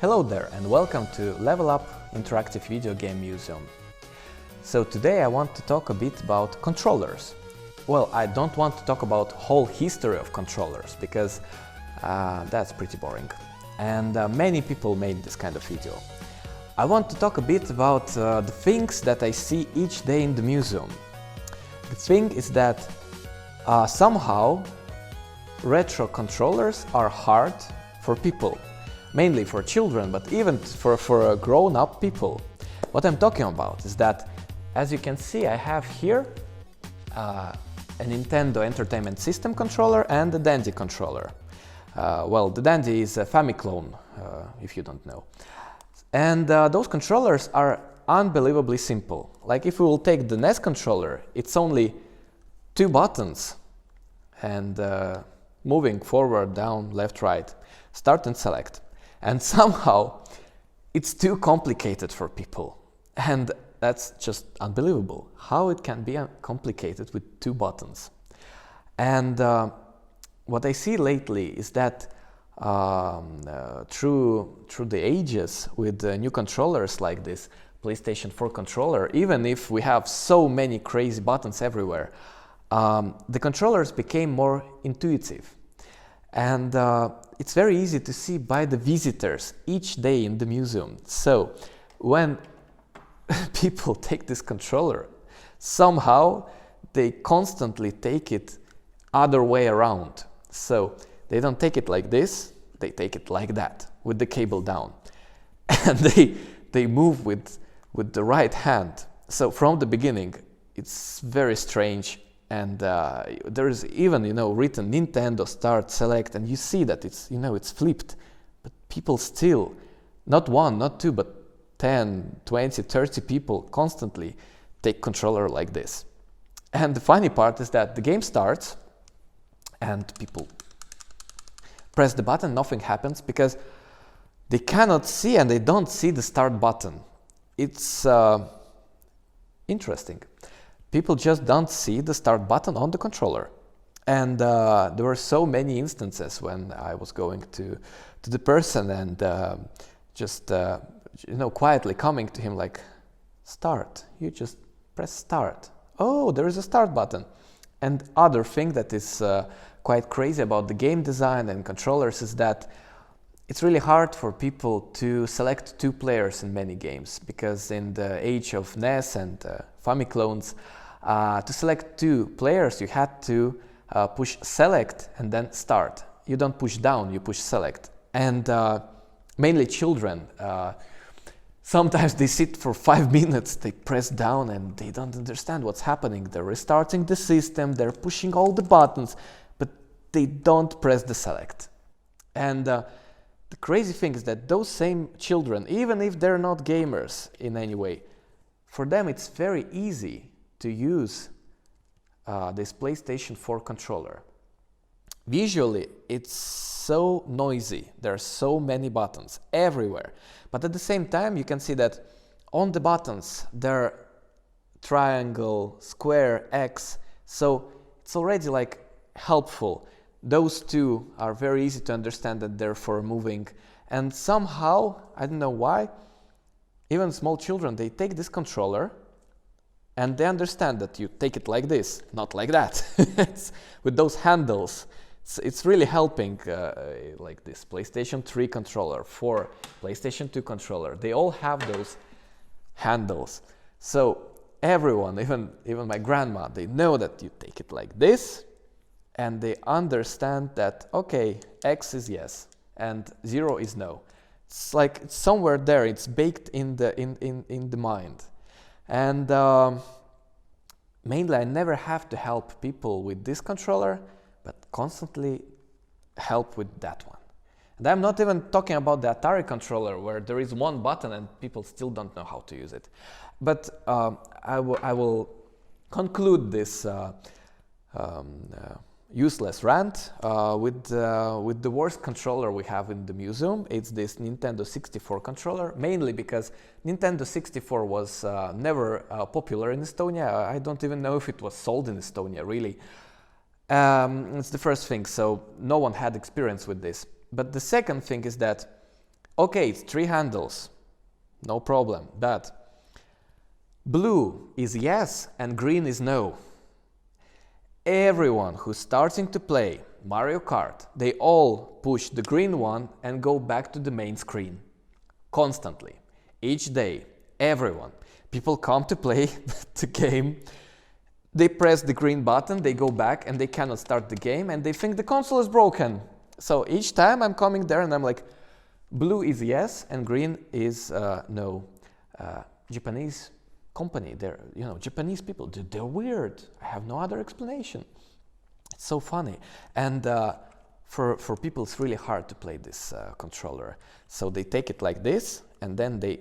Hello there and welcome to LVLup Interactive Video Game Museum. So today I want to talk a bit about controllers. Well, I don't want to talk about whole history of controllers because that's pretty boring. And many people made this kind of video. I want to talk a bit about the things that I see each day in the museum. The thing is that somehow retro controllers are hard for people, mainly for children, but even for grown-up people. What I'm talking about is that, as you can see, I have here a Nintendo Entertainment System controller and a Dandy controller. Well, the Dandy is a Famiclone, if you don't know. And those controllers are unbelievably simple. Like if we will take the NES controller, it's only 2 buttons and moving forward, down, left, right, start and select. And somehow it's too complicated for people. And that's just unbelievable, how it can be complicated with 2 buttons. And what I see lately is that through the ages with new controllers like this PlayStation 4 controller, even if we have so many crazy buttons everywhere, the controllers became more intuitive. And it's very easy to see by the visitors each day in the museum. So when people take this controller, somehow they constantly take it other way around. So they don't take it like this, they take it like that, with the cable down. And they move with the right hand. So from the beginning, it's very strange. And there is even, written Nintendo Start Select, and you see that it's flipped. But people still, not 1, not 2, but 10, 20, 30 people constantly take controller like this. And the funny part is that the game starts and people press the button, nothing happens because they cannot see and they don't see the start button. It's interesting. People just don't see the start button on the controller. And there were so many instances when I was going to the person and just quietly coming to him like, start, you just press start. Oh, there is a start button. And other thing that is quite crazy about the game design and controllers is that it's really hard for people to select 2 players in many games, because in the age of NES and Famiclones, to select 2 players you had to push select and then start. You don't push down, you push select. And mainly children, sometimes they sit for 5 minutes, they press down and they don't understand what's happening. They're restarting the system, they're pushing all the buttons, but they don't press the select. And the crazy thing is that those same children, even if they're not gamers in any way, for them it's very easy to use this PlayStation 4 controller. Visually, it's so noisy. There are so many buttons everywhere. But at the same time, you can see that on the buttons, there are triangle, square, X. So it's already like helpful. Those 2 are very easy to understand that they're for moving. And somehow, I don't know why, even small children, they take this controller and they understand that you take it like this, not like that. With those handles, it's really helping, like this PlayStation 3 controller, 4, PlayStation 2 controller. They all have those handles. So everyone, even my grandma, they know that you take it like this, and they understand that, okay, X is yes, and 0 is no. It's like it's somewhere there, it's baked in the mind. And mainly I never have to help people with this controller, but constantly help with that one. And I'm not even talking about the Atari controller, where there is 1 button and people still don't know how to use it. But I will conclude this useless rant with the worst controller we have in the museum. It's this Nintendo 64 controller, mainly because Nintendo 64 was never popular in Estonia. I don't even know if it was sold in Estonia, really. It's the first thing, so no one had experience with this. But the second thing is that Okay, it's 3 handles, no problem, but blue is yes and green is no. Everyone who's starting to play Mario Kart, they all push the green one and go back to the main screen. Constantly. Each day. Everyone. People come to play the game. They press the green button, they go back and they cannot start the game and they think the console is broken. So each time I'm coming there and I'm like, blue is yes and green is no. Japanese company, they're, Japanese people, they're weird. I have no other explanation. It's so funny. And for people, it's really hard to play this controller. So they take it like this, and then they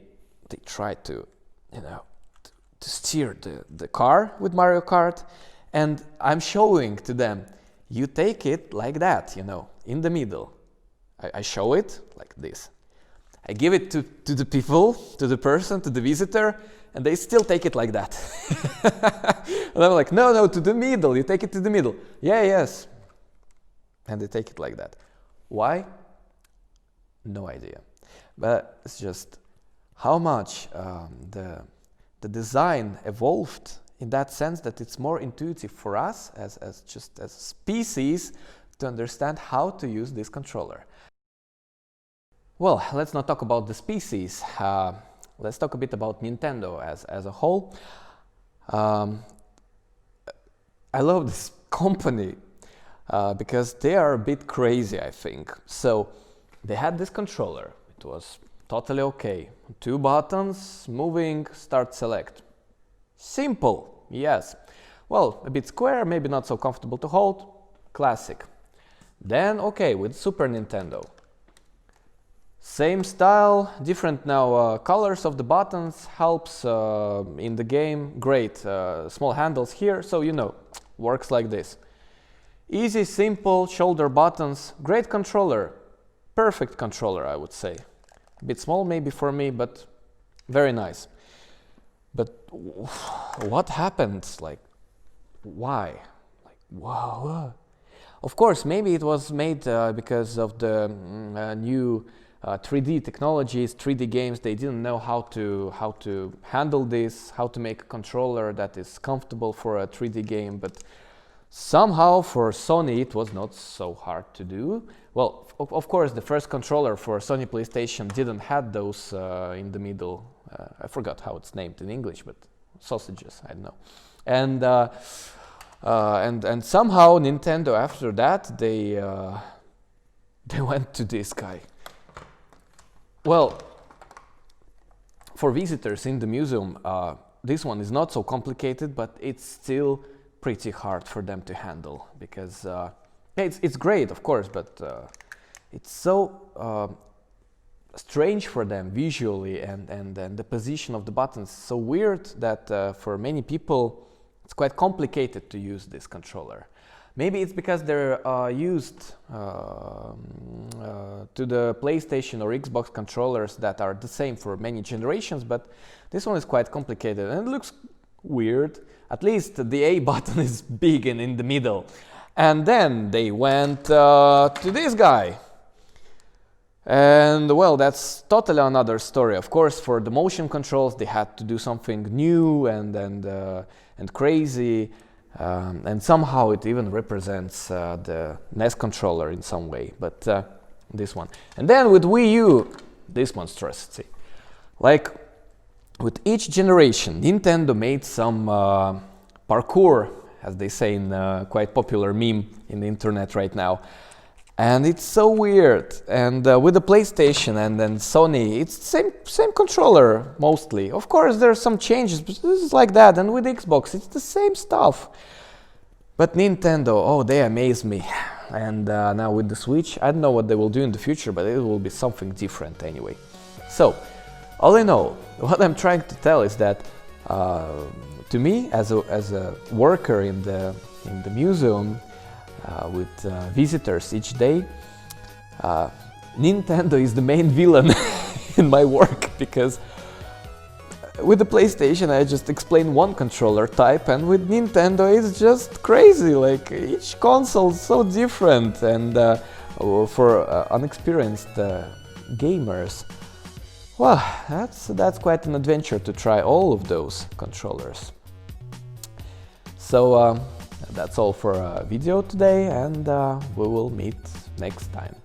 try to, to steer the car with Mario Kart. And I'm showing to them, you take it like that, in the middle. I show it like this. I give it to the people, to the person, to the visitor, and they still take it like that. And I'm like, no, to the middle, you take it to the middle. Yeah, yes. And they take it like that. Why? No idea. But it's just how much the design evolved in that sense that it's more intuitive for us as species to understand how to use this controller. Well, let's not talk about the species. Let's talk a bit about Nintendo as a whole. I love this company because they are a bit crazy, I think. So they had this controller. It was totally okay. 2 buttons, moving, start, select. Simple, yes. Well, a bit square, maybe not so comfortable to hold. Classic. Then, okay, with Super Nintendo. Same style, different now colors of the buttons, helps in the game, great, small handles here, so works like this. Easy, simple, shoulder buttons, great controller, perfect controller I would say. A bit small maybe for me, but very nice. But what happened, why? Wow. Of course, maybe it was made because of the new 3D technologies, 3D games. They didn't know how to handle this, how to make a controller that is comfortable for a 3D game. But somehow for Sony it was not so hard to do. Well, of course, the first controller for Sony PlayStation didn't have those in the middle. I forgot how it's named in English, but sausages, I don't know. And somehow Nintendo after that they went to this guy. Well, for visitors in the museum, this one is not so complicated, but it's still pretty hard for them to handle because it's great, of course, but it's so strange for them visually, and the position of the buttons is so weird that for many people it's quite complicated to use this controller. Maybe it's because they're used to the PlayStation or Xbox controllers that are the same for many generations, but this one is quite complicated and it looks weird. At least the A button is big and in the middle. And then they went to this guy. And well, that's totally another story. Of course, for the motion controls, they had to do something new and crazy. And somehow it even represents the NES controller in some way, but this one. And then with Wii U, this monstrosity. Like with each generation, Nintendo made some parkour, as they say in a quite popular meme in the internet right now. And it's so weird. And with the PlayStation and then Sony, it's the same controller mostly. Of course, there are some changes, but this is like that. And with Xbox, it's the same stuff. But Nintendo, oh, they amaze me. And now with the Switch, I don't know what they will do in the future, but it will be something different anyway. So, all in all, what I'm trying to tell is that to me, as a worker in the museum, with visitors each day, Nintendo is the main villain in my work, because with the PlayStation I just explain one controller type, and with Nintendo it's just crazy, like each console is so different, and for unexperienced gamers, well, that's quite an adventure to try all of those controllers. So that's all for a video today, and we will meet next time.